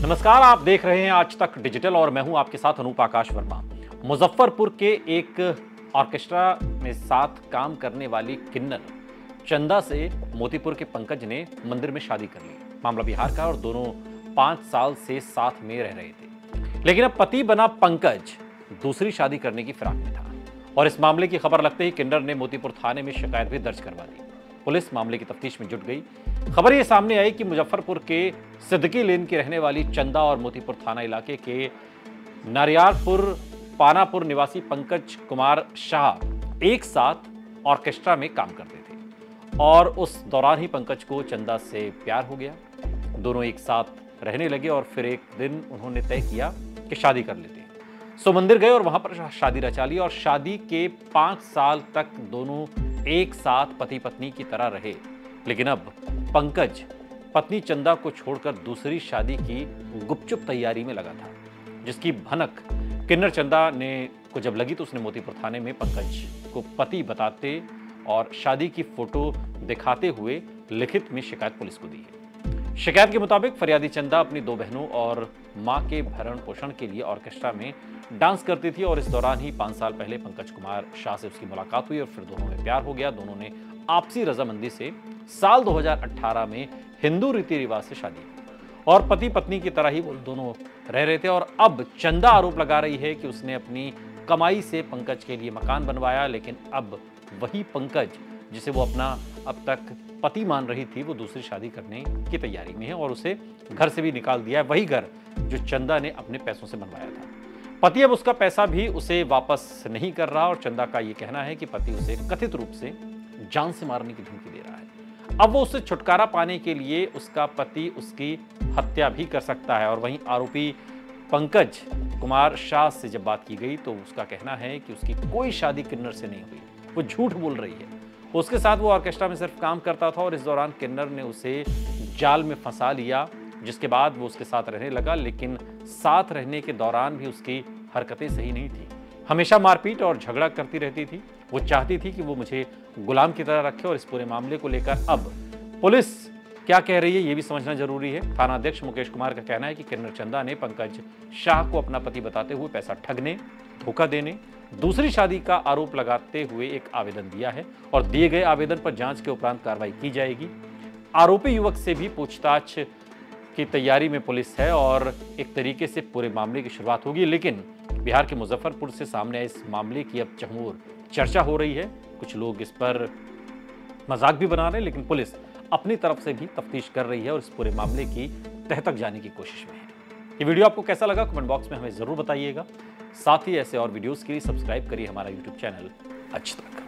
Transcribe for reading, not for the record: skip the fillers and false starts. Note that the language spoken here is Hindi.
नमस्कार, आप देख रहे हैं आज तक डिजिटल और मैं हूं आपके साथ अनूप आकाश वर्मा। मुजफ्फरपुर के एक ऑर्केस्ट्रा में साथ काम करने वाली किन्नर चंदा से मोतीपुर के पंकज ने मंदिर में शादी कर ली। मामला बिहार का और दोनों 5 साल से साथ में रह रहे थे, लेकिन अब पति बना पंकज दूसरी शादी करने की फिराक में था और इस मामले की खबर लगते ही किन्नर ने मोतीपुर थाने में शिकायत भी दर्ज करवा दी। पुलिस मामले की तफ्तीश में जुट गई। खबर ये सामने आई कि मुजफ्फरपुर के सिद्दीकी लेन की रहने वाली चंदा और मोतीपुर थाना इलाके के नारियारपुर पानापुर निवासी पंकज कुमार शाह एक साथ ऑर्केस्ट्रा में काम करते थे और उस दौरान ही पंकज को चंदा से प्यार हो गया। दोनों एक साथ रहने लगे और फिर एक दिन उन्होंने तय किया कि शादी कर लेते हैं। सो मंदिर गए और वहां पर शादी रचा ली और शादी के 5 साल तक दोनों एक साथ पति पत्नी की तरह रहे। लेकिन अब पंकज पत्नी चंदा को छोड़कर दूसरी शादी की गुपचुप तैयारी में लगा था, जिसकी भनक किन्नर चंदा ने को जब लगी तो उसने मोतीपुर थाने में पंकज को पति बताते और शादी की फोटो दिखाते हुए लिखित में शिकायत पुलिस को दी है। शिकायत के मुताबिक फरियादी चंदा अपनी 2 बहनों और मां के भरण पोषण के लिए ऑर्केस्ट्रा में डांस करती थी और इस दौरान ही 5 साल पहले पंकज कुमार शाह से उसकी मुलाकात हुई और फिर दोनों में प्यार हो गया। दोनों ने आपसी रजामंदी से साल 2018 में हिंदू रीति रिवाज से शादी की और पति पत्नी की तरह ही वो दोनों रह रहे थे। और अब चंदा आरोप लगा रही है कि उसने अपनी कमाई से पंकज के लिए मकान बनवाया, लेकिन अब वही पंकज जिसे वो अपना अब तक पति मान रही थी वो दूसरी शादी करने की तैयारी में है और उसे घर से भी निकाल दिया है, वही घर जो चंदा ने अपने पैसों से बनवाया था। पति अब उसका पैसा भी उसे वापस नहीं कर रहा और चंदा का ये कहना है कि पति उसे कथित रूप से जान से मारने की धमकी दे रहा है। अब वो उससे छुटकारा पाने के लिए उसका पति उसकी हत्या भी कर सकता है। और वहीं आरोपी पंकज कुमार शाह से जब बात की गई तो उसका कहना है कि उसकी कोई शादी किन्नर से नहीं हुई, वो झूठ बोल रही है। उसके साथ वो ऑर्केस्ट्रा में सिर्फ काम करता था और इस दौरान किन्नर ने उसे जाल में फंसा लिया, जिसके बाद वो उसके साथ रहने लगा। लेकिन साथ रहने के दौरान भी उसकी हरकतें सही नहीं थी, हमेशा मारपीट और झगड़ा करती रहती थी। वो चाहती थी कि वो मुझे गुलाम की तरह रखे और इस पूरे मामले को लेकर अब पुलिस क्या कह रही है ये भी समझना जरूरी है। थाना अध्यक्ष मुकेश कुमार का कहना है कि किन्नर चंदा ने पंकज शाह को अपना पति बताते हुए पैसा ठगने, धोखा देने, दूसरी शादी का आरोप लगाते हुए एक आवेदन दिया है और दिए गए आवेदन पर जांच के उपरांत कार्रवाई की जाएगी। आरोपी युवक से भी पूछताछ की तैयारी में पुलिस है और एक तरीके से पूरे मामले की शुरुआत होगी। लेकिन बिहार के मुजफ्फरपुर से सामने आए इस मामले की अब चहुओर चर्चा हो रही है। कुछ लोग इस पर मजाक भी बना रहे हैं, लेकिन पुलिस अपनी तरफ से भी तफ्तीश कर रही है और इस पूरे मामले की तह तक जाने की कोशिश में है। ये वीडियो आपको कैसा लगा कमेंट बॉक्स में हमें जरूर बताइएगा। साथ ही ऐसे और वीडियोस के लिए सब्सक्राइब करिए हमारा यूट्यूब चैनल आज तक।